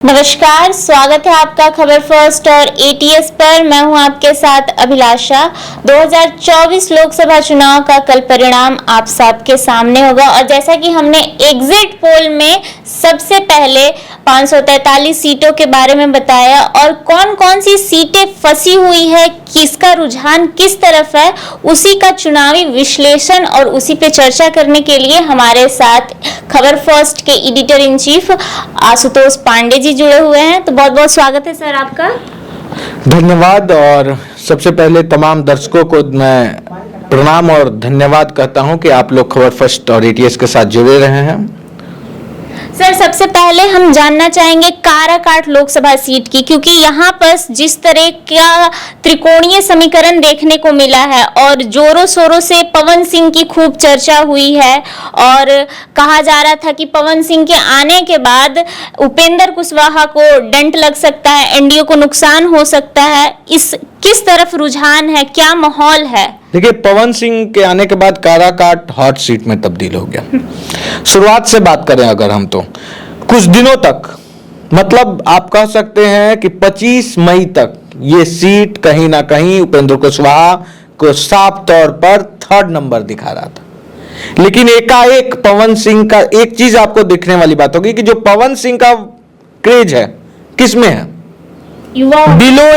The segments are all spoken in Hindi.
नमस्कार, स्वागत है आपका खबर फर्स्ट और एटीएस पर। मैं हूं आपके साथ अभिलाषा। 2024 लोकसभा चुनाव का कल परिणाम आप सबके सामने होगा और जैसा कि हमने एग्जिट पोल में सबसे पहले 543 सीटों के बारे में बताया और कौन कौन सी सीटें फंसी हुई है, किसका रुझान किस तरफ है, उसी का चुनावी विश्लेषण और उसी पे चर्चा करने के लिए हमारे साथ खबर फर्स्ट के editor in chief Ashutosh Pandey ji जुड़े हुए हैं। तो बहुत बहुत स्वागत है सर आपका। धन्यवाद। और सबसे पहले तमाम दर्शकों को मैं प्रणाम और धन्यवाद कहता हूं कि आप लोग खबर फर्स्ट और एटीएस के साथ जुड़े रहे हैं। सर, सबसे पहले हम जानना चाहेंगे काराकाट लोकसभा सीट की, क्योंकि यहाँ पर जिस तरह का त्रिकोणीय समीकरण देखने को मिला है और जोरों शोरों से पवन सिंह की खूब चर्चा हुई है और कहा जा रहा था कि पवन सिंह के आने के बाद उपेंद्र कुशवाहा को डंट लग सकता है, एनडीए को नुकसान हो सकता है। इस किस तरफ रुझान है, क्या माहौल है? देखिए, पवन सिंह के आने के बाद काराकाट हॉट सीट में तब्दील हो गया। शुरुआत से बात करें अगर हम, तो कुछ दिनों तक, मतलब आप कह सकते हैं कि 25 मई तक ये सीट कहीं ना कहीं उपेंद्र कुशवाहा को साफ तौर पर थर्ड नंबर दिखा रहा था। लेकिन एकाएक पवन सिंह का एक चीज आपको दिखने वाली बात होगी कि जो पवन सिंह का क्रेज है किसमें है? युवा, बिलो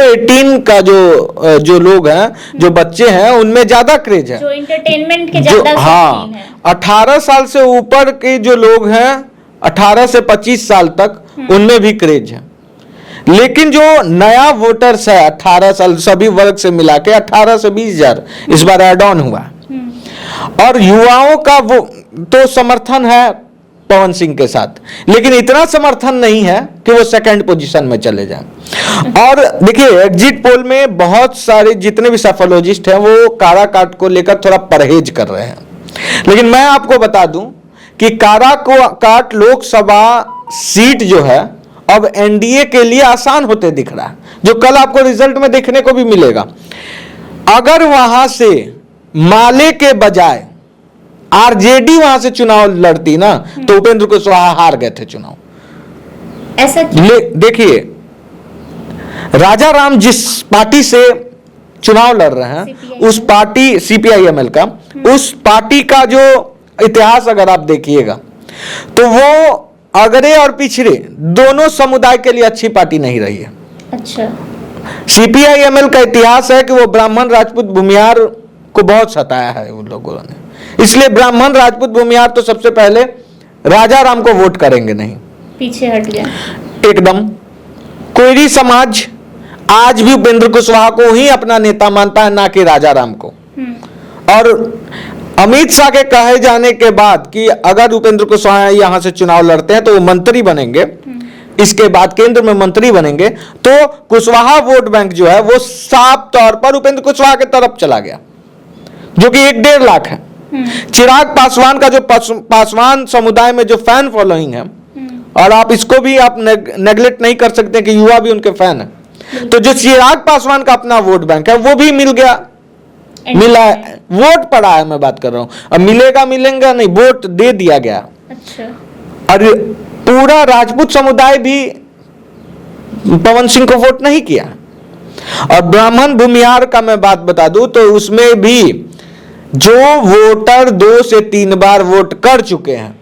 18 का जो लोग हैं, जो बच्चे हैं, उनमें ज्यादा क्रेज है, जो एंटरटेनमेंट के ज्यादा शौकीन हैं। 18 साल से ऊपर के जो लोग हैं, 18 से 25 साल तक, उनमें भी क्रेज है। लेकिन जो नया वोटर्स है 18 साल, सभी वर्ग से मिला के 18 से 20,000 इस बार एड ऑन हुआ। और युवाओं का वो तो समर्थन है पवन सिंह के साथ, लेकिन इतना समर्थन नहीं है कि वो सेकंड पोजीशन में चले जाएं। और देखिए, एग्जिट पोल में बहुत सारे जितने भी सफोलॉजिस्ट हैं वो काराकाट को लेकर थोड़ा परहेज कर रहे हैं। लेकिन मैं आपको बता दूं कि काराकाट लोकसभा सीट जो है अब एनडीए के लिए आसान होते दिख रहा है, जो कल आपको रिजल्ट में देखने को भी मिलेगा। अगर वहां से माले के बजाय आरजेडी वहां से चुनाव लड़ती ना, तो उपेंद्र कुशवाहा हार गए थे चुनाव। ऐसा देखिए, राजा राम जिस पार्टी से चुनाव लड़ रहे हैं, उस पार्टी सीपीआईएमएल का, उस पार्टी का जो इतिहास अगर आप देखिएगा तो वो अगड़े और पिछड़े दोनों समुदाय के लिए अच्छी पार्टी नहीं रही है। अच्छा, सीपीआईएमएल का इतिहास है कि वो ब्राह्मण राजपूत भूमियार को बहुत सताया है उन लोगों ने, इसलिए ब्राह्मण राजपूत भूमियार तो सबसे पहले राजा राम को वोट करेंगे नहीं, पीछे हट गया एकदम। कोयरी समाज आज भी उपेंद्र कुशवाहा को ही अपना नेता मानता है, ना कि राजा राम को। और अमित शाह के कहे जाने के बाद कि अगर उपेंद्र कुशवाहा यहां से चुनाव लड़ते हैं तो वो मंत्री बनेंगे, इसके बाद केंद्र में मंत्री बनेंगे, तो कुशवाहा वोट बैंक जो है वो साफ तौर पर उपेंद्र कुशवाहा की तरफ चला गया, जो कि 1-1.5 लाख है। चिराग पासवान का जो पासवान समुदाय में जो फैन फॉलोइंग है, और आप इसको भी आप नेग्लेक्ट नहीं कर सकते कि युवा भी उनके फैन है, तो जो चिराग पासवान का अपना वोट बैंक है वो भी मिला है, वोट पड़ा है, मैं बात कर रहा हूं। अब मिलेगा नहीं, वोट दे दिया गया। अच्छा, और पूरा राजपूत समुदाय भी पवन सिंह को वोट नहीं किया। और ब्राह्मण भूमियार का मैं बात बता दूं तो उसमें भी जो वोटर 2 से 3 बार वोट कर चुके हैं,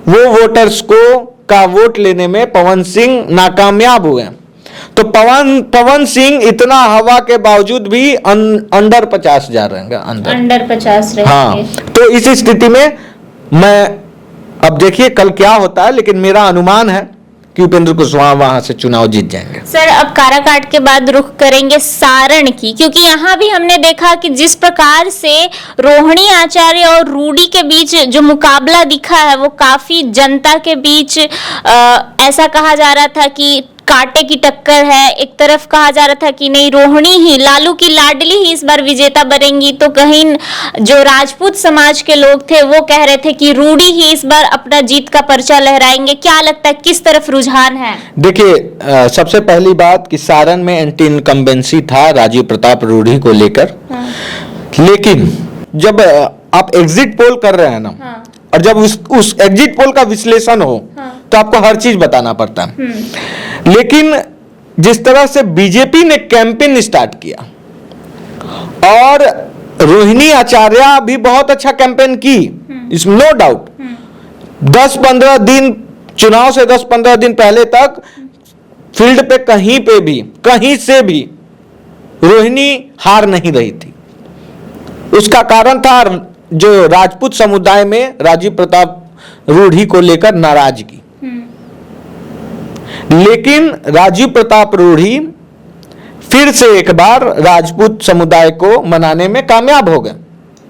वो वोटर्स का वोट लेने में पवन सिंह नाकामयाब हुए। तो पवन सिंह इतना हवा के बावजूद भी अंडर 50 जा रहे हैं, अंडर 50 रहेंगे। हाँ, तो इस स्थिति में मैं, अब देखिए कल क्या होता है, लेकिन मेरा अनुमान है कि उपेंद्र कुशवाहा वहां से चुनाव जीत जाएंगे। सर, अब काराकाट के बाद रुख करेंगे सारण की, क्योंकि यहाँ भी हमने देखा कि जिस प्रकार से रोहिणी आचार्य और रूडी के बीच जो मुकाबला दिखा है वो काफी जनता के बीच ऐसा कहा जा रहा था कि कांटे की टक्कर है। एक तरफ कहा जा रहा था कि नहीं, रोहिणी ही, लालू की लाडली ही इस बार विजेता बनेंगी, तो कहीं जो राजपूत समाज के लोग थे वो कह रहे थे कि रूडी ही इस बार अपना जीत का पर्चा लहराएंगे। क्या लगता है किस तरफ रुझान है? देखिए, सबसे पहली बात कि सारण में एंटी इनकम्बेंसी था राजीव प्रताप रूडी को लेकर। लेकिन जब आप एग्जिट पोल कर रहे हैं ना, और जब उस एग्जिट पोल का विश्लेषण हो तो आपको हर चीज बताना पड़ता है। लेकिन जिस तरह से बीजेपी ने कैंपेन स्टार्ट किया और रोहिणी आचार्य भी बहुत अच्छा कैंपेन की, इसमें नो डाउट। 10-15 दिन, चुनाव से 10-15 दिन पहले तक फील्ड पे कहीं से भी रोहिणी हार नहीं रही थी। उसका कारण था जो राजपूत समुदाय में राजीव प्रताप रूढ़ी को लेकर नाराजगी। लेकिन राजीव प्रताप रूढ़ी फिर से एक बार राजपूत समुदाय को मनाने में कामयाब हो गए।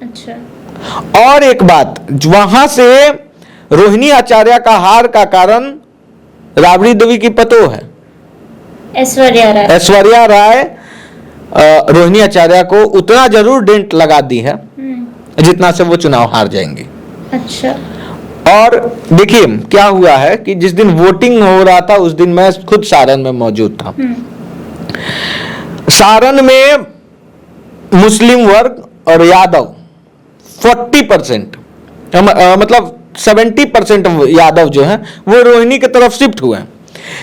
अच्छा। और एक बात, वहां से रोहिणी आचार्य का हार का कारण राबड़ी देवी की पतोह है ऐश्वर्या राय रोहिणी आचार्य को उतना जरूर डेंट लगा दी है जितना से वो चुनाव हार जाएंगे। अच्छा। और देखिए क्या हुआ है कि जिस दिन वोटिंग हो रहा था उस दिन मैं खुद सारण में मौजूद था। सारण में मुस्लिम वर्ग और यादव 40% मतलब 70% यादव जो हैं वो रोहिणी की तरफ शिफ्ट हुए हैं।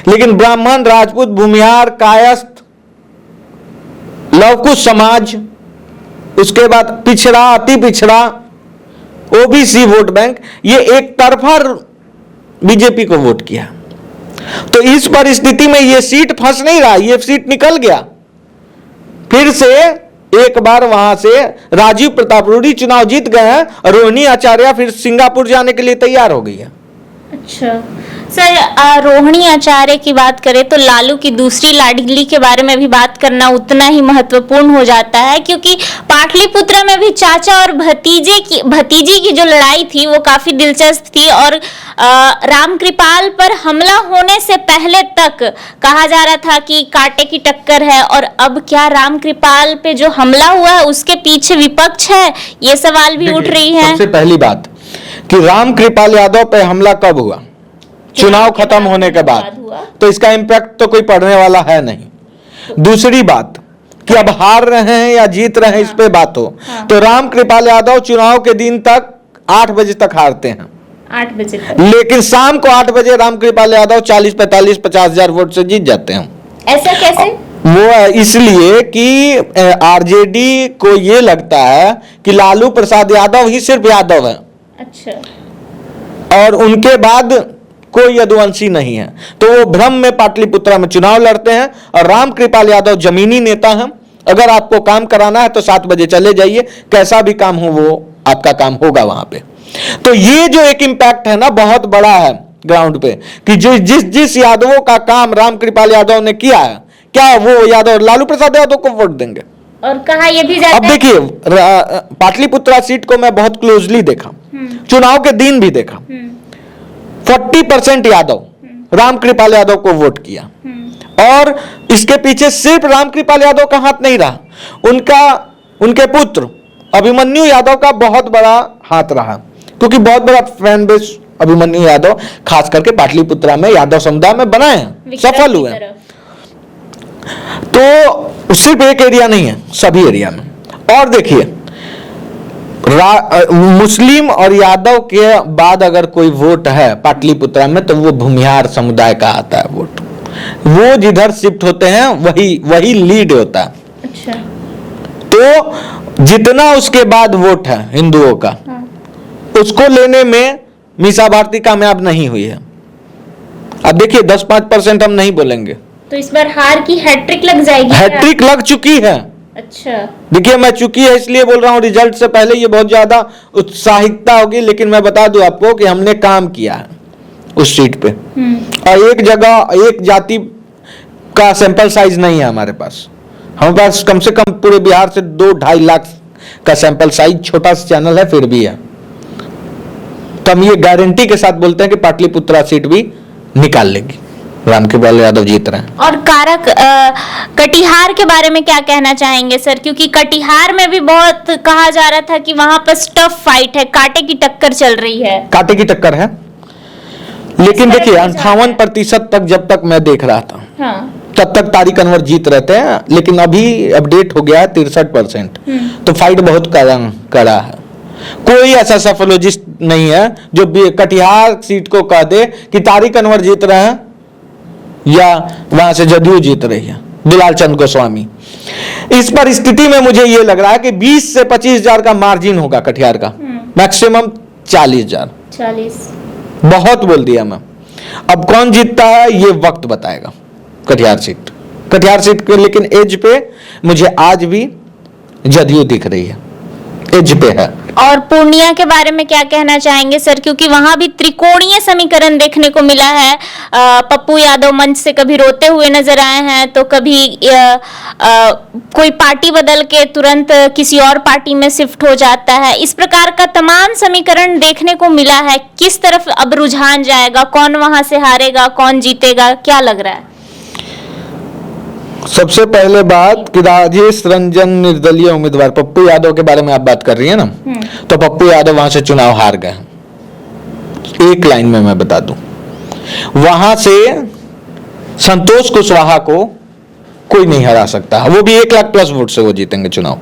लेकिन ब्राह्मण, राजपूत, भूमिहार, कायस्थ, लवकुश समाज, उसके बाद पिछड़ा, अति पिछड़ा, ओबीसी वोट बैंक, ये एक तरफा बीजेपी को वोट किया। तो इस परिस्थिति में ये सीट फंस नहीं रहा, ये सीट निकल गया। फिर से एक बार वहां से राजीव प्रताप रूढ़ी चुनाव जीत गए हैं और रोहिणी आचार्य फिर सिंगापुर जाने के लिए तैयार हो गई है। अच्छा सर, रोहिणी आचार्य की बात करें तो लालू की दूसरी लाडली के बारे में भी बात करना उतना ही महत्वपूर्ण हो जाता है, क्योंकि पाटलिपुत्र में भी चाचा और भतीजी की जो लड़ाई थी वो काफी दिलचस्प थी। और रामकृपाल पर हमला होने से पहले तक कहा जा रहा था कि कांटे की टक्कर है, और अब क्या रामकृपाल पे जो हमला हुआ है उसके पीछे विपक्ष है, ये सवाल भी उठ रही है। सबसे पहली बात कि रामकृपाल यादव पे हमला कब हुआ? चुनाव खत्म होने के बाद। तो इसका इम्पैक्ट तो कोई पड़ने वाला है नहीं। दूसरी बात कि अब हार रहे हैं या जीत रहे हैं इस पे बात हो, तो रामकृपाल यादव चुनाव के दिन तक 8 बजे तक हारते हैं, 8 बजे तक। लेकिन शाम को 8 बजे रामकृपाल यादव 40-45-50 वोट से जीत जाते हैं। ऐसा कैसे? वो इसलिए कि आरजेडी को ये लगता है कि लालू प्रसाद यादव ही सिर्फ यादव है। अच्छा। और उनके बाद कोई यदुवंशी नहीं है, तो वो भ्रम में पाटलिपुत्रा में चुनाव लड़ते हैं। और रामकृपाल यादव जमीनी नेता हैं, अगर आपको काम कराना है तो 7 बजे चले जाइए, कैसा भी काम हो वो आपका काम होगा वहां पे। तो ये जो एक इम्पैक्ट है ना बहुत बड़ा है ग्राउंड पे, कि जो जिस यादवों का काम रामकृपाल यादव ने किया है, क्या वो यादव लालू प्रसाद यादव को वोट देंगे? और कहा यह भी जाता अब देखिए पाटलिपुत्रा सीट को मैं बहुत क्लोजली देखा, चुनाव के दिन भी देखा। 40% यादव रामकृपाल यादव को वोट किया, और इसके पीछे सिर्फ रामकृपाल यादव का हाथ नहीं रहा, उनके पुत्र अभिमन्यु यादव का बहुत बड़ा हाथ रहा, क्योंकि बहुत बड़ा फैन बेस अभिमन्यु यादव खास करके पाटलिपुत्रा में यादव समुदाय में बनाए हैं, सफल हुए। तो सिर्फ एक एरिया नहीं है, सभी एरिया में। और देखिए मुस्लिम और यादव के बाद अगर कोई वोट है पाटलिपुत्रा में तो वो भूमिहार समुदाय का आता है वोट। वो जिधर शिफ्ट होते हैं वही लीड होता है। अच्छा। तो जितना उसके बाद वोट है हिंदुओं का, उसको लेने में मीसा भारती कामयाब नहीं हुई है। अब देखिए 10-5% हम नहीं बोलेंगे, तो इस बार हार की हैट्रिक लग जाएगी। हैट्रिक लग चुकी है। अच्छा। देखिए मैं चुकी है इसलिए बोल रहा हूँ, रिजल्ट से पहले ये बहुत ज्यादा उत्साहिकता होगी, लेकिन मैं बता दूं आपको कि हमने काम किया है उस सीट पे। और एक जगह एक जाति का सैंपल साइज नहीं है हमारे पास। हमारे पास कम से कम पूरे बिहार से 2-2.5 लाख का सैंपल साइज, छोटा सा चैनल है फिर भी है। तो हम ये गारंटी के साथ बोलते हैं कि पाटलिपुत्रा सीट भी निकाल लेगी, रामकृपाल यादव जीत रहे हैं। और कारक कटिहार के बारे में क्या कहना चाहेंगे सर? क्योंकि कटिहार में भी बहुत कहा जा रहा था कि वहां पर टफ फाइट है, कांटे की टक्कर चल रही है। कांटे की टक्कर है, लेकिन देखिए 58% तक जब तक मैं देख रहा था, तब तक तारिक अनवर जीत रहे थे। लेकिन अभी अपडेट हो गया है 63%। तो फाइट बहुत कड़ा है। कोई ऐसा सफोलॉजिस्ट नहीं है जो कटिहार सीट को कह दे कि तारिक अनवर जीत रहे हैं या वहां से जदयू जीत रही है, दुलाल चंद गोस्वामी। इस परिस्थिति में मुझे यह लग रहा है कि 20 से 25,000 का मार्जिन होगा कटिहार का, मैक्सिमम 40,000। 40 बहुत बोल दिया मैं। अब कौन जीतता है ये वक्त बताएगा। कटिहार सीट के लेकिन एज पे मुझे आज भी जदयू दिख रही है, एज पे है। और पूर्णिया के बारे में क्या कहना चाहेंगे सर, क्योंकि वहां भी त्रिकोणीय समीकरण देखने को मिला है। पप्पू यादव मंच से कभी रोते हुए नजर आए हैं, तो कभी कोई पार्टी बदल के तुरंत किसी और पार्टी में शिफ्ट हो जाता है। इस प्रकार का तमाम समीकरण देखने को मिला है। किस तरफ अब रुझान जाएगा, कौन वहां से हारेगा, कौन जीतेगा, क्या लग रहा है? सबसे पहले बात कि राजेश रंजन निर्दलीय उम्मीदवार पप्पू यादव के बारे में आप बात कर रही है ना, तो पप्पू यादव वहां से चुनाव हार गए। एक लाइन में मैं बता दूं, वहां से संतोष कुशवाहा को कोई नहीं हरा सकता, वो भी 1 लाख प्लस वोट से वो जीतेंगे चुनाव।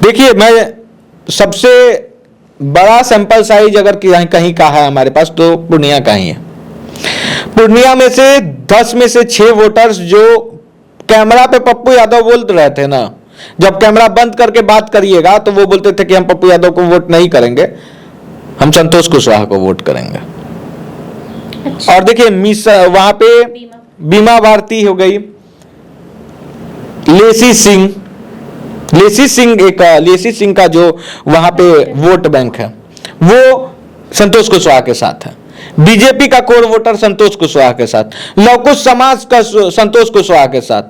देखिए, मैं सबसे बड़ा सैंपल साइज अगर कहीं का है हमारे पास तो पूर्णिया का ही है। पूर्णिया में से 10 में से 6 वोटर्स जो कैमरा पे पप्पू यादव बोल रहे थे ना, जब कैमरा बंद करके बात करिएगा तो वो बोलते थे कि हम पप्पू यादव को वोट नहीं करेंगे, हम संतोष कुशवाहा को वोट करेंगे। अच्छा। और देखिए वहां पे बीमा भारती हो गई, लेसी सिंह का जो वहां पे वोट बैंक है वो संतोष कुशवाहा के साथ है। बीजेपी का कोर वोटर संतोष कुशवाहा के साथ, लवकुश समाज का संतोष कुशवाहा के साथ,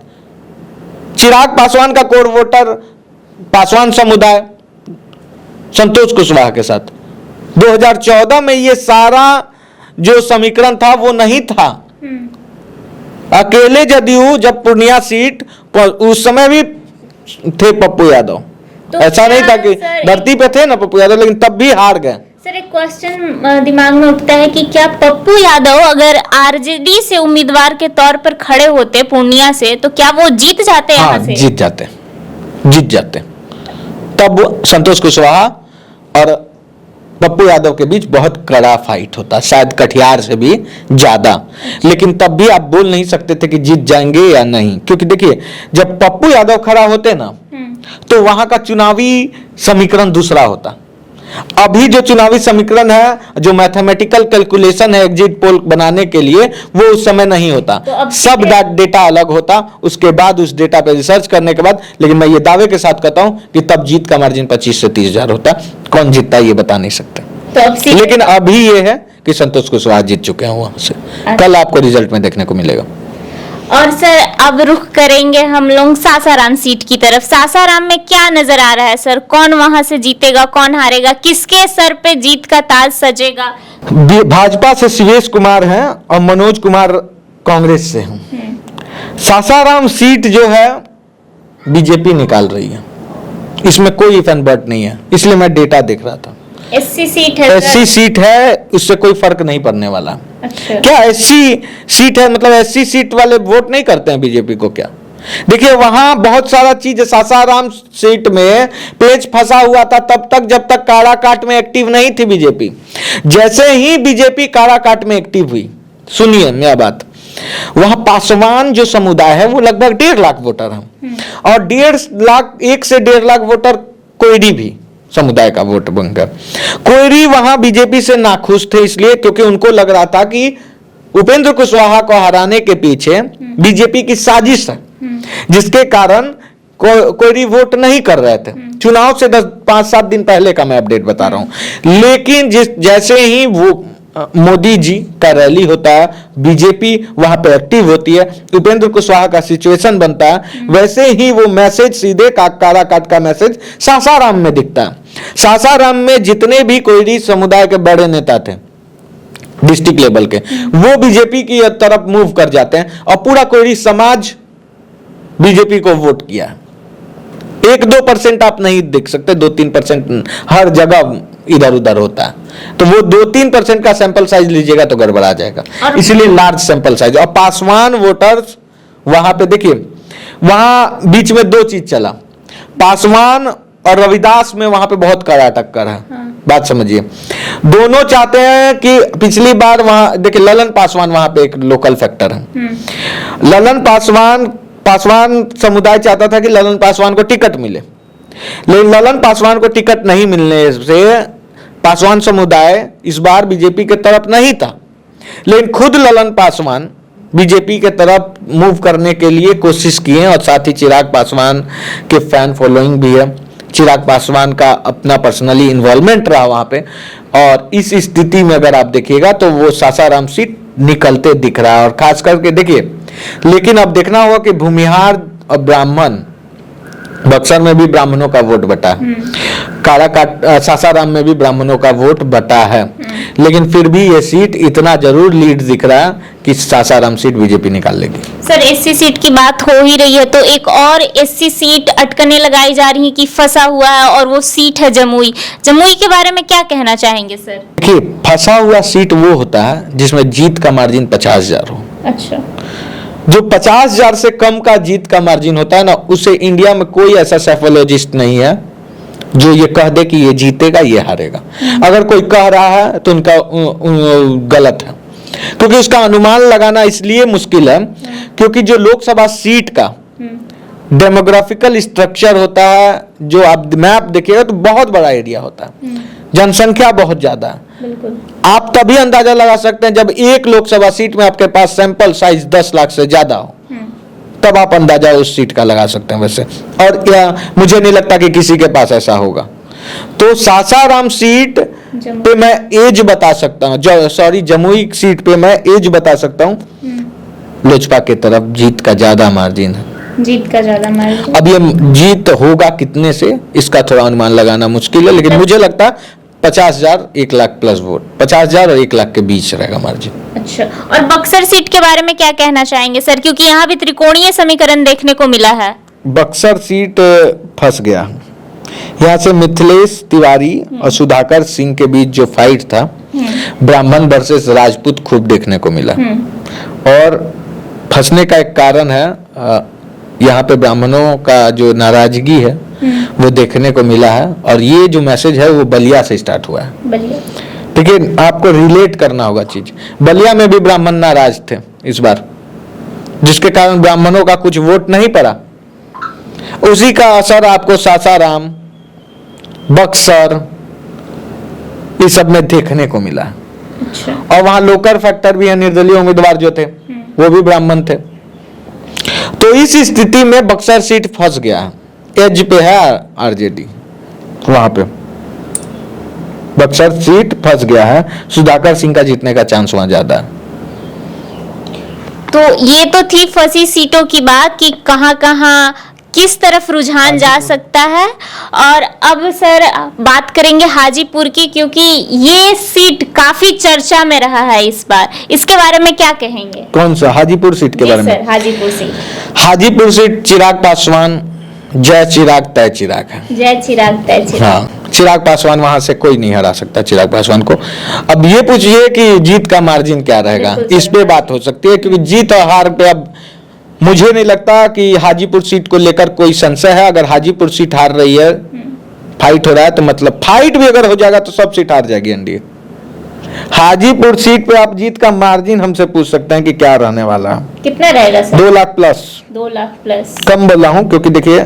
चिराग पासवान का कोर वोटर पासवान समुदाय संतोष कुशवाहा के साथ। 2014 में ये सारा जो समीकरण था वो नहीं था। अकेले जदयू जब पूर्णिया सीट उस समय भी थे पप्पू यादव, तो ऐसा नहीं था कि धरती पे थे ना पप्पू यादव, लेकिन तब भी हार गए। सर, एक क्वेश्चन दिमाग में उठता है कि क्या पप्पू यादव अगर आरजेडी से उम्मीदवार के तौर पर खड़े होते पूर्णिया से, तो क्या वो जीत जाते? हाँ, यहाँ से जीत जाते। तब संतोष कुशवाहा और पप्पू यादव के बीच बहुत कड़ा फाइट होता, शायद कटिहार से भी ज्यादा। लेकिन तब भी आप बोल नहीं सकते थे कि जीत जाएंगे या नहीं, क्योंकि देखिए जब पप्पू यादव खड़ा होते ना तो वहां का चुनावी समीकरण दूसरा होता। अभी जो चुनावी समीकरण है, जो मैथमेटिकल कैलकुलेशन है एग्जिट पोल बनाने के लिए, वो उस समय नहीं होता। तो सब डेटा अलग होता, उसके बाद उस डेटा पे रिसर्च करने के बाद। लेकिन मैं ये दावे के साथ कहता हूं कि तब जीत का मार्जिन 25 से 30,000 होता। कौन जीतता ये बता नहीं सकते। तो लेकिन अभी ये है कि संतोष कुशवाहा जीत चुके हैं वहां से। कल आपको रिजल्ट में देखने को मिलेगा। और सर, अब रुख करेंगे हम लोग सासाराम सीट की तरफ। सासाराम में क्या नजर आ रहा है सर? कौन वहां से जीतेगा, कौन हारेगा, किसके सर पे जीत का ताज सजेगा? भाजपा से शिवेश कुमार हैं और मनोज कुमार कांग्रेस से हैं। सासाराम सीट जो है बीजेपी निकाल रही है, इसमें कोई इफ एंड बट नहीं है, इसलिए मैं डेटा देख रहा था। एससी सीट है, एससी सीट है, उससे कोई फर्क नहीं पड़ने वाला। अच्छा। क्या एससी सीट है मतलब एससी सीट वाले वोट नहीं करते हैं बीजेपी को क्या? देखिए वहां बहुत सारा चीज, सासाराम सीट में पेच फंसा हुआ था तब तक जब तक काराकाट में एक्टिव नहीं थी बीजेपी। जैसे ही बीजेपी काराकाट में एक्टिव हुई, सुनिए मेरा बात, वहां पासवान जो समुदाय है वो लगभग 1.5 लाख वोटर है, और 1 से 1.5 लाख वोटर कोयरी भी समुदाय का वोट बनकर। कोयरी वहां बीजेपी से नाखुश थे, इसलिए क्योंकि उनको लग रहा था कि उपेंद्र कुशवाहा को हराने के पीछे बीजेपी की साजिश है, जिसके कारण कोयरी वोट नहीं कर रहे थे। चुनाव से 5-7 दिन पहले का मैं अपडेट बता रहा हूं। लेकिन जैसे ही वो मोदी जी का रैली होता है, बीजेपी वहां पे एक्टिव होती है, उपेंद्र कुशवाहा का सिचुएशन बनता है, वैसे ही वो मैसेज सीधे काराकाट का मैसेज सासाराम में दिखता है। सासाराम में जितने भी कोयरी समुदाय के बड़े नेता थे डिस्ट्रिक्ट लेवल के, वो बीजेपी की तरफ मूव कर जाते हैं और पूरा कोयरी समाज बीजेपी को वोट किया। 1-2% आप नहीं देख सकते, 2-3% हर जगह इधर उधर होता है। तो वो 2-3% का सैंपल साइज लीजिएगा तो गड़बड़ा जाएगा, इसलिए लार्ज सैंपल साइज। और पासवान वोटर्स वहां पे देखिए, वहां बीच में 2 चीज चला। पासवान और रविदास में वहां पे बहुत कड़ा टक्कर है। बात समझिए, दोनों चाहते हैं कि पिछली बार वहां देखिए ललन पासवान वहां पे एक लोकल फैक्टर है। ललन पासवान समुदाय चाहता था कि ललन पासवान को टिकट मिले, लेकिन ललन पासवान को टिकट नहीं मिलने से पासवान समुदाय इस बार बीजेपी के तरफ नहीं था। लेकिन खुद ललन पासवान बीजेपी के तरफ मूव करने के लिए कोशिश किए और साथ ही चिराग पासवान के फैन फॉलोइंग भी है। चिराग पासवान का अपना पर्सनली इन्वॉल्वमेंट रहा वहां पे, और इस स्थिति में अगर आप देखिएगा तो वो सासाराम सीट निकलते दिख रहा है। और खास करके देखिए, लेकिन अब देखना होगा कि भूमिहार और ब्राह्मण, बक्सर में भी ब्राह्मणों का वोट बटा है, सासाराम में भी ब्राह्मणों का वोट बटा है, लेकिन फिर भी ये सीट इतना जरूर लीड दिख रहा है कि सासाराम सीट बीजेपी निकाल लेगी। सर एससी सीट की बात हो ही रही है तो एक और एससी सीट अटकने लगाई जा रही है कि फंसा हुआ है, और वो सीट है जमुई। जमुई के बारे में क्या कहना चाहेंगे सर? देखिए, फंसा हुआ सीट वो होता है जिसमें जीत का मार्जिन 50,000 हो। अच्छा, जो 50,000 से कम का जीत का मार्जिन होता है ना, उसे इंडिया में कोई ऐसा साइकोलॉजिस्ट नहीं है जो ये कह दे कि ये जीतेगा ये हारेगा। अगर कोई कह रहा है तो उनका गलत है, क्योंकि उसका अनुमान लगाना इसलिए मुश्किल है क्योंकि जो लोकसभा सीट का डेमोग्राफिकल स्ट्रक्चर होता है, जो आप मैप देखिएगा तो बहुत बड़ा एरिया होता है, जनसंख्या बहुत ज्यादा है। बिल्कुल। आप तभी अंदाजा लगा सकते हैं जब एक लोकसभा सीट में आपके पास सैंपल साइज 10 लाख से ज्यादा हो, तब आप अंदाजा उस सीट का लगा सकते हैं वैसे। और मुझे नहीं लगता कि किसी के पास ऐसा होगा। तो सासाराम सीट पे मैं एज बता सकता हूँ, जमुई सीट पे मैं एज बता सकता हूँ, लोजपा की तरफ जीत का ज्यादा मार्जिन है। जीत का ज्यादा मार्जिन। अब ये जीत होगा कितने से इसका थोड़ा अनुमान लगाना मुश्किल है, लेकिन मुझे लगता है 50,000 1 लाख प्लस वोट, 50,000 और 1 लाख के बीच रहेगा मार्जिन। अच्छा, और बक्सर सीट के बारे में क्या कहना चाहेंगे सर, क्योंकि यहाँ भी त्रिकोणीय समीकरण देखने को मिला है। बक्सर सीट फंस गया। यहाँ से मिथिलेश तिवारी और सुधाकर सिंह के बीच जो फाइट था, ब्राह्मण वर्सेस राजपूत खूब देखने को मिला। और फंसने का एक कारण है, यहाँ पे ब्राह्मणों का जो नाराजगी है वो देखने को मिला है। और ये जो मैसेज है वो बलिया से स्टार्ट हुआ है। बलिया, देखिए आपको रिलेट करना होगा चीज। बलिया में भी ब्राह्मण नाराज थे इस बार, जिसके कारण ब्राह्मणों का कुछ वोट नहीं पड़ा। उसी का असर आपको सासाराम, बक्सर, इस सब में देखने को मिला। अच्छा। और वहां लोकल फैक्टर भी है, निर्दलीय उम्मीदवार जो थे वो भी ब्राह्मण थे। तो इस स्थिति में बक्सर सीट फंस गया, एज पे है आरजेडी, वहां पे बक्सर सीट फंस गया है। सुधाकर सिंह का जीतने का चांस वहां ज्यादा है। तो ये तो थी फंसी सीटों की बात कि कहां-कहां किस तरफ रुझान जा सकता है। और अब सर बात करेंगे हाजीपुर की, क्योंकि ये सीट काफी चर्चा में रहा है इस बार, इसके बारे में क्या कहेंगे? कौन सा हाजीपुर सीट के बारे में? Sir Hajipur seat. Hajipur seat Chirag Paswan, जय चिराग तय चिराग है। जय चिराग तय चिराग। हाँ, चिराग पासवान वहां से कोई नहीं हरा सकता चिराग पासवान को। अब ये पूछिए कि जीत का मार्जिन क्या रहेगा, इस पे बात हो सकती है, क्योंकि जीत और हार पे अब मुझे नहीं लगता कि हाजीपुर सीट को लेकर कोई संशय है। अगर हाजीपुर सीट हार रही है, फाइट हो रहा है, तो मतलब फाइट भी अगर हो जाएगा तो सब सीट हार जाएगी एनडीए। हाजीपुर सीट पे आप जीत का मार्जिन हमसे पूछ सकते हैं कि क्या रहने वाला है। कितना रहेगा sir? 2 lakh plus. 2 lakh plus. कम बोला हूं क्योंकि देखिए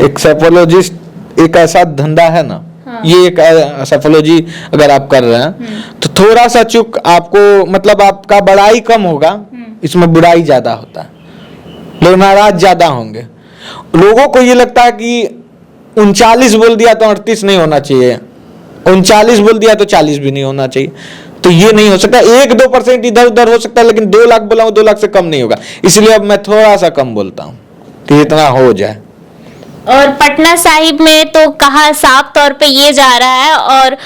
एक साइकोलॉजिस्ट एक ऐसा धंधा है ना, हाँ। ये एक साइकोलॉजी अगर आप कर रहे हैं तो थोड़ा सा चुक आपको, मतलब आपका बड़ाई कम होगा, इसमें बुराई ज्यादा होता है, लोग नाराज ज्यादा होंगे। लोगों को ये लगता है कि 39 बोल दिया तो 38 नहीं होना चाहिए, 39 बोल दिया तो 40 भी नहीं होना चाहिए। तो ये नहीं हो सकता, 1-2% इधर उधर हो सकता है, लेकिन 2 लाख बोला हूं 2 लाख से कम नहीं होगा। इसलिए अब मैं थोड़ा सा कम बोलता हूं कि इतना हो जाए। और पटना साहिब में तो कहा साफ तौर पे ये जा रहा है, और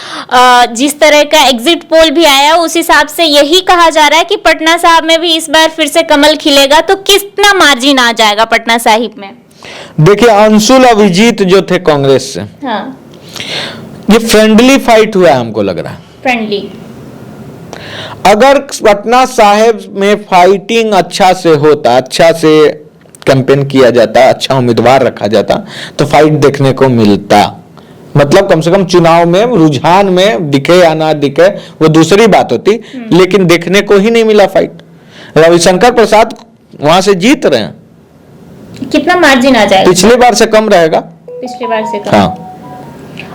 जिस तरह का एग्जिट पोल भी आया उस हिसाब से यही कहा जा रहा है कि पटना साहिब में भी इस बार फिर से कमल खिलेगा। तो कितना मार्जिन आ जाएगा पटना साहिब में? देखिए अंशुल अभिजीत जो थे कांग्रेस से, हाँ। ये फ्रेंडली फाइट हुआ है, हमको लग रहा है फ्रेंडली। अगर पटना साहिब में फाइटिंग अच्छा से होता, अच्छा से कैंपेन किया जाता, अच्छा उम्मीदवार रखा जाता, तो फाइट देखने को मिलता। मतलब कम से कम चुनाव में रुझान में दिखे या ना दिखे वो दूसरी बात होती, लेकिन देखने को ही नहीं मिला फाइट। रविशंकर प्रसाद वहां से जीत रहे हैं। कितना मार्जिन आ जाएगा? पिछली बार से कम रहेगा। पिछली बार से कम। हाँ।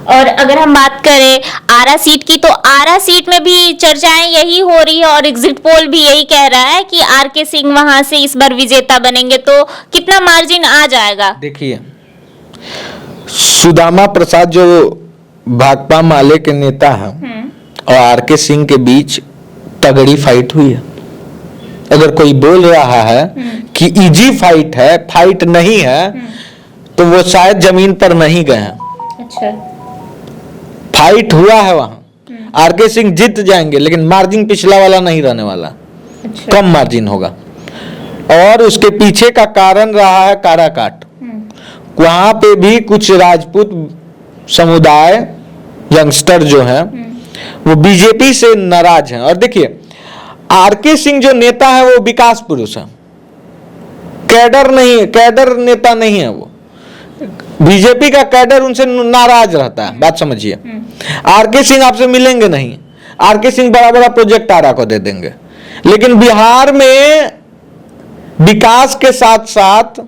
और अगर हम बात करें आरा सीट की, तो आरा सीट में भी चर्चाएं यही हो रही है और एग्जिट पोल भी यही कह रहा है कि आर.के. सिंह वहां से इस बार विजेता बनेंगे। तो कितना मार्जिन आ जाएगा? देखिए, सुदामा प्रसाद जो भाकपा माले के नेता हैं और आर.के. सिंह के बीच तगड़ी फाइट हुई है। अगर कोई बोल रहा है कि इजी फाइट है, फाइट नहीं है, तो वो शायद जमीन पर नहीं गए हैं। अच्छा। फाइट हुआ है वहां। आर.के. सिंह जीत जाएंगे, लेकिन मार्जिन पिछला वाला नहीं रहने वाला। अच्छा। कम मार्जिन होगा। और उसके पीछे का कारण रहा है काराकाट। वहां पे भी कुछ राजपूत समुदाय यंगस्टर जो हैं वो बीजेपी से नाराज हैं। और देखिए, आर.के. सिंह जो नेता है वो विकास पुरुष है, कैडर नेता नहीं है। वो बीजेपी का कैडर उनसे नाराज रहता है। बात समझिए, आर.के. सिंह आपसे मिलेंगे नहीं। आर.के. सिंह बड़ा बड़ा प्रोजेक्ट आरा को दे देंगे, लेकिन बिहार में विकास के साथ साथ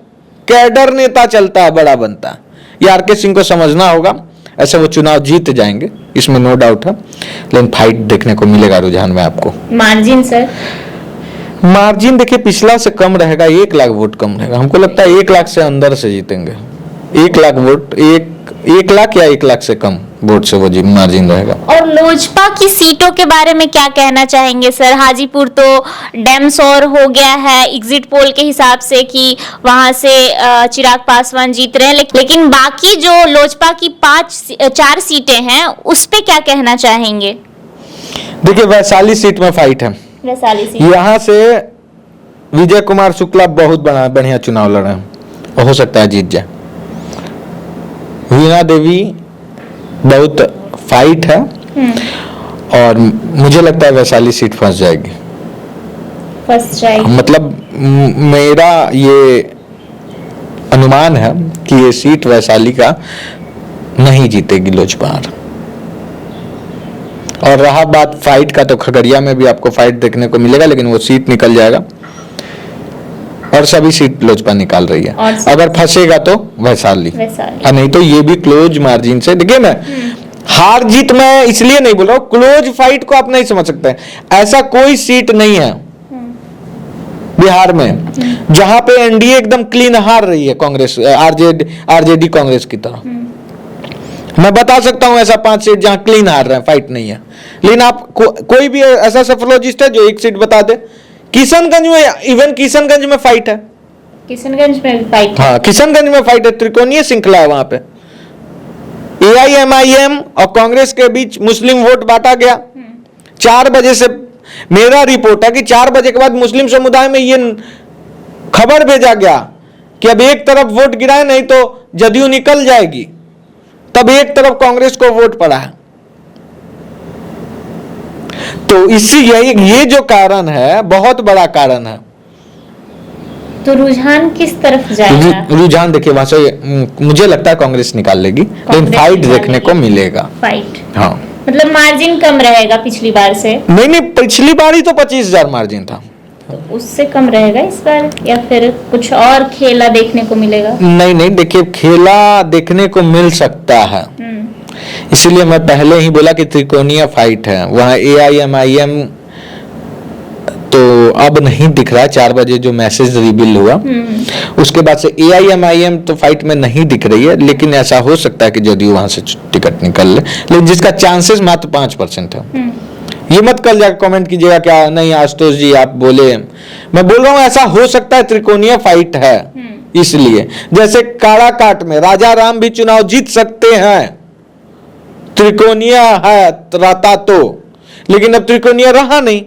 कैडर नेता चलता है, बड़ा बनता है। ये आर.के. सिंह को समझना होगा। ऐसे वो चुनाव जीत जाएंगे, इसमें नो डाउट है, लेकिन फाइट देखने को मिलेगा रुझान में आपको। Margin sir? मार्जिन देखिए पिछला से कम रहेगा, 1 लाख वोट कम रहेगा। हमको लगता है 1 लाख से अंदर से जीतेंगे। 1 लाख वोट, 1 लाख या 1 लाख से कम वोट से वो मार्जिन रहेगा। और लोजपा की सीटों के बारे में क्या कहना चाहेंगे सर? हाजीपुर तो डैमसोर हो गया है एग्जिट पोल के हिसाब से कि वहां से चिराग पासवान जीत रहे हैं, लेकिन बाकी जो लोजपा की 4 सीटें हैं उस पे क्या कहना चाहेंगे? देखिए, वैशाली सीट में फाइट है। वैशाली सीट, यहाँ से विजय कुमार शुक्ला बहुत बढ़िया चुनाव लड़ रहे हैं और हो सकता है जीत जाए। वीणा देवी बहुत फाइट है और मुझे लगता है वैशाली सीट फंस जाएगी। मतलब मेरा ये अनुमान है कि ये सीट वैशाली का नहीं जीतेगी लोजपा। और रहा बात फाइट का, तो खगड़िया में भी आपको फाइट देखने को मिलेगा, लेकिन वो सीट निकल जाएगा और सभी सीट लोजपा निकाल रही है। अगर फंसेगा तो वैशाली, और नहीं तो ये भी क्लोज मार्जिन से। देखिए, मैं हार जीत मैं इसलिए नहीं बोल रहा हूँ, क्लोज फाइट को आप नहीं समझ सकते हैं। ऐसा कोई सीट नहीं है बिहार में जहां पे एनडीए एकदम क्लीन हार रही है, कांग्रेस आरजेडी कांग्रेस की तरह। मैं बता सकता हूं ऐसा 5 सीट जहां क्लीन हार रहे हैं, फाइट नहीं है। लेकिन आप कोई भी ऐसा सफोलॉजिस्ट है जो 1 सीट बता दे। किशनगंज में, इवन किशनगंज में फाइट है। किशनगंज में फाइट है? हाँ, किशनगंज में फाइट है। त्रिकोणीय श्रृंखला है वहां पे। AIMIM और कांग्रेस के बीच मुस्लिम वोट बांटा गया। 4 बजे से मेरा रिपोर्ट है कि 4 बजे के बाद मुस्लिम समुदाय में ये खबर भेजा गया कि अब एक तरफ वोट गिराए, नहीं तो जदयू निकल जाएगी। तब एक तरफ कांग्रेस को वोट पड़ा है। तो इसी ये जो कारण है, बहुत बड़ा कारण है। तो रुझान किस तरफ जाएगा? रुझान देखिए, वहां से मुझे लगता है कांग्रेस निकाल लेगी, लेकिन फाइट देखने को मिलेगा। फाइट, हाँ। मतलब मार्जिन कम रहेगा पिछली बार से? नहीं, पिछली बार ही तो 25,000 मार्जिन था। तो उससे कम रहेगा इस बार, या फिर कुछ और खेला देखने को मिलेगा? नहीं, देखिए, खेला देखने को मिल सकता है। इसीलिए मैं पहले ही बोला कि त्रिकोणीय फाइट है। वहां AIMIM तो अब नहीं दिख रहा है। 4 बजे जो मैसेज रिवील हुआ उसके बाद से AIMIM तो फाइट में नहीं दिख रही है, लेकिन ऐसा हो सकता है कि जदयू वहां से टिकट निकल ले, लेकिन जिसका चांसेस मात्र 5% है। ये मत कल जाकर कमेंट कीजिएगा क्या नहीं आशुतोष जी आप बोले। मैं बोल रहा हूं ऐसा हो सकता है, त्रिकोणीय फाइट है। इसलिए जैसे काराकाट में राजा राम भी चुनाव जीत सकते हैं, त्रिकोणीय है रहता तो, लेकिन अब त्रिकोणीय रहा नहीं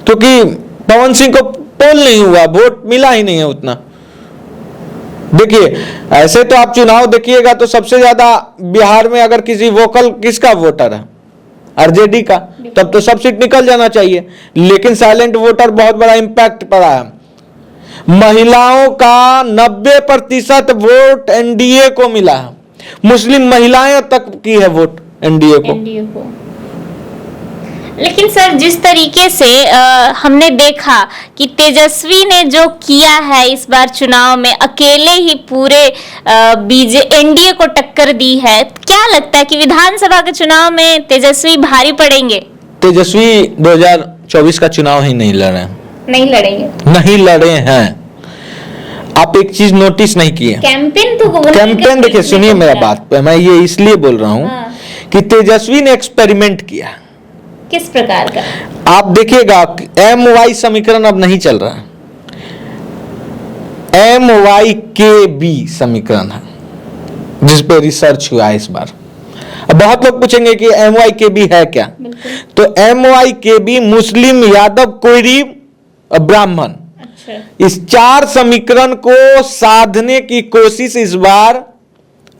क्योंकि पवन सिंह को पोल नहीं हुआ, वोट मिला ही नहीं है उतना। देखिए, ऐसे तो आप चुनाव देखिएगा तो सबसे ज्यादा बिहार में अगर किसी वोकल किसका वोटर है, आरजेडी का, तब तो सब सीट निकल जाना चाहिए। लेकिन साइलेंट वोटर बहुत बड़ा इंपैक्ट पड़ा है। महिलाओं का 90% वोट एनडीए को मिला है। मुस्लिम महिलाएं तक की है वोट एनडीए को। लेकिन सर, जिस तरीके से हमने देखा कि तेजस्वी ने जो किया है इस बार चुनाव में, अकेले ही पूरे एनडीए को टक्कर दी है, क्या लगता है कि विधानसभा के चुनाव में तेजस्वी भारी पड़ेंगे? तेजस्वी 2024 का चुनाव ही नहीं लड़ रहे हैं। नहीं लड़े हैं। आप एक चीज नोटिस नहीं किए, कैंपेन देखिए, सुनिए मेरा बात, मैं ये इसलिए बोल रहा हूं कि तेजस्वी ने एक्सपेरिमेंट किया। किस प्रकार का? आप देखिएगा, MY समीकरण अब नहीं चल रहा है, MYKB समीकरण है जिस पे रिसर्च हुआ है इस बार। अब बहुत लोग पूछेंगे कि MYKB है क्या, तो MYKB मुस्लिम, यादव, कोयरी, ब्राह्मण, इस 4 समीकरण को साधने की कोशिश इस बार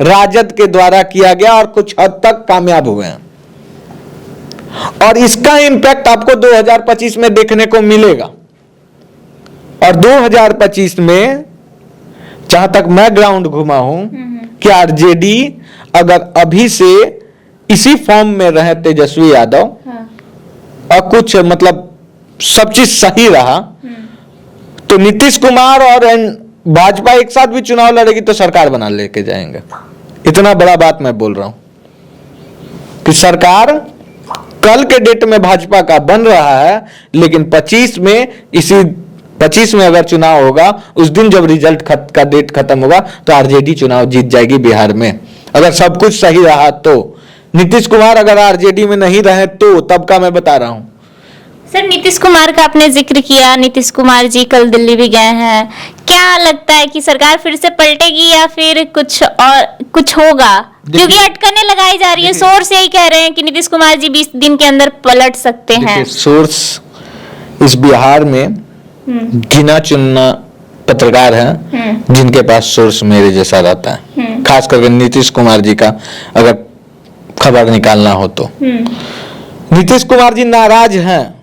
राजद के द्वारा किया गया और कुछ हद तक कामयाब हुए हैं, और इसका इंपैक्ट आपको 2025 में देखने को मिलेगा। और 2025 में जहां तक मैं ग्राउंड घुमा हूं कि आरजेडी अगर अभी से इसी फॉर्म में रहे तेजस्वी यादव, और कुछ मतलब सब चीज सही रहा, तो नीतीश कुमार और भाजपा एक साथ भी चुनाव लड़ेगी तो सरकार बना लेके जाएंगे। इतना बड़ा बात मैं बोल रहा हूं कि सरकार कल के डेट में भाजपा का बन रहा है, लेकिन 25 में अगर चुनाव होगा, उस दिन जब रिजल्ट का डेट खत्म होगा, तो आरजेडी चुनाव जीत जाएगी बिहार में, अगर सब कुछ सही रहा तो। नीतीश कुमार अगर आरजेडी में नहीं रहे तो तब का मैं बता रहा हूं। सर, नीतीश कुमार का आपने जिक्र किया, नीतीश कुमार जी कल दिल्ली भी गए हैं, क्या लगता है कि सरकार फिर से पलटेगी या फिर कुछ होगा? क्योंकि अटकनें लगाई जा रही है, सोर्स यही कह रहे हैं कि नीतीश कुमार जी 20 दिन के अंदर पलट सकते हैं। सोर्स इस बिहार में गिना चुना पत्रकार हैं जिनके पास सोर्स मेरे जैसा रहता है, खास करके नीतीश कुमार जी का अगर खबर निकालना हो तो। नीतीश कुमार जी नाराज हैं,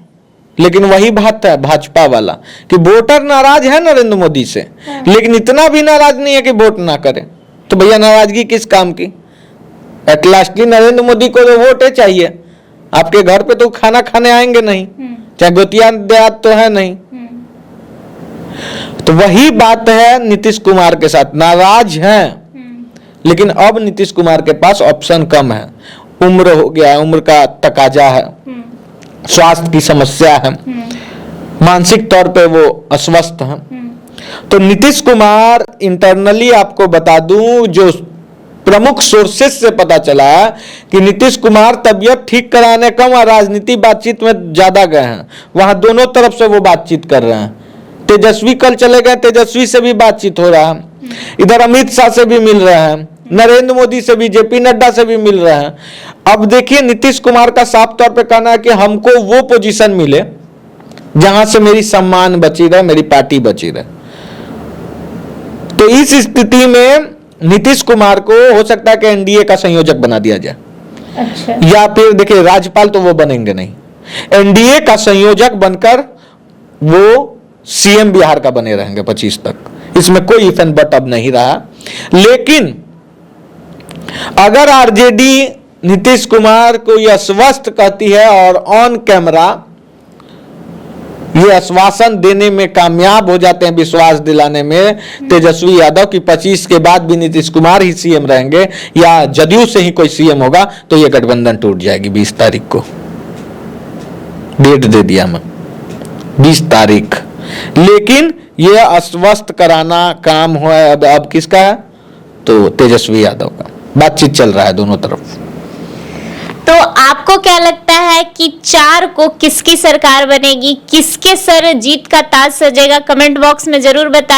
लेकिन वही बात है भाजपा वाला कि वोटर नाराज है नरेंद्र मोदी से, लेकिन इतना भी नाराज नहीं है कि वोट ना करे। तो भैया नाराजगी किस काम की? एट लास्टली नरेंद्र मोदी को तो वोट चाहिए। आपके घर पे तो खाना खाने आएंगे नहीं, चाहे गोतिया देहात तो है नहीं। तो वही बात है नीतीश कुमार के साथ, नाराज हैं, लेकिन अब नीतीश कुमार के पास ऑप्शन कम है। उम्र हो गया है, उम्र का तकाजा है, स्वास्थ्य की समस्या है, मानसिक तौर पे वो अस्वस्थ हैं। तो नीतीश कुमार इंटरनली, आपको बता दूं, जो प्रमुख सोर्सेस से पता चला है कि नीतीश कुमार तबियत ठीक कराने कम और राजनीति बातचीत में ज्यादा गए हैं। वहां दोनों तरफ से वो बातचीत कर रहे हैं। तेजस्वी कल चले गए, तेजस्वी से भी बातचीत हो रहा है, इधर अमित शाह से भी मिल रहे हैं, नरेंद्र मोदी से भी, जेपी नड्डा से भी मिल रहे हैं। अब देखिए, नीतीश कुमार का साफ तौर पे कहना है कि हमको वो पोजीशन मिले जहां से मेरी सम्मान बची रहे, मेरी पार्टी बची रहे। तो इस स्थिति में नीतीश कुमार को हो सकता है कि एनडीए का संयोजक बना दिया जाए। अच्छा। या फिर देखिए, राज्यपाल तो वो बनेंगे नहीं, एनडीए का संयोजक बनकर वो सीएम बिहार का बने रहेंगे 25 तक। इसमें कोई इफ एंड बट अब नहीं रहा। लेकिन अगर आरजेडी नीतीश कुमार को यह आश्वस्त कहती है और ऑन कैमरा ये आश्वासन देने में कामयाब हो जाते हैं, विश्वास दिलाने में तेजस्वी यादव की 25 के बाद भी नीतीश कुमार ही सीएम रहेंगे या जदयू से ही कोई सीएम होगा, तो ये गठबंधन टूट जाएगी 20 तारीख को। डेट दे दिया मैं, 20 तारीख। लेकिन ये आश्वस्त कराना काम हुआ है अब किसका है? तो तेजस्वी यादव का। बातचीत चल रहा है दोनों तरफ। तो आपको क्या लगता है कि 4 को किसकी सरकार बनेगी, किसके सर जीत का ताज सजेगा? कमेंट बॉक्स में जरूर बताएं।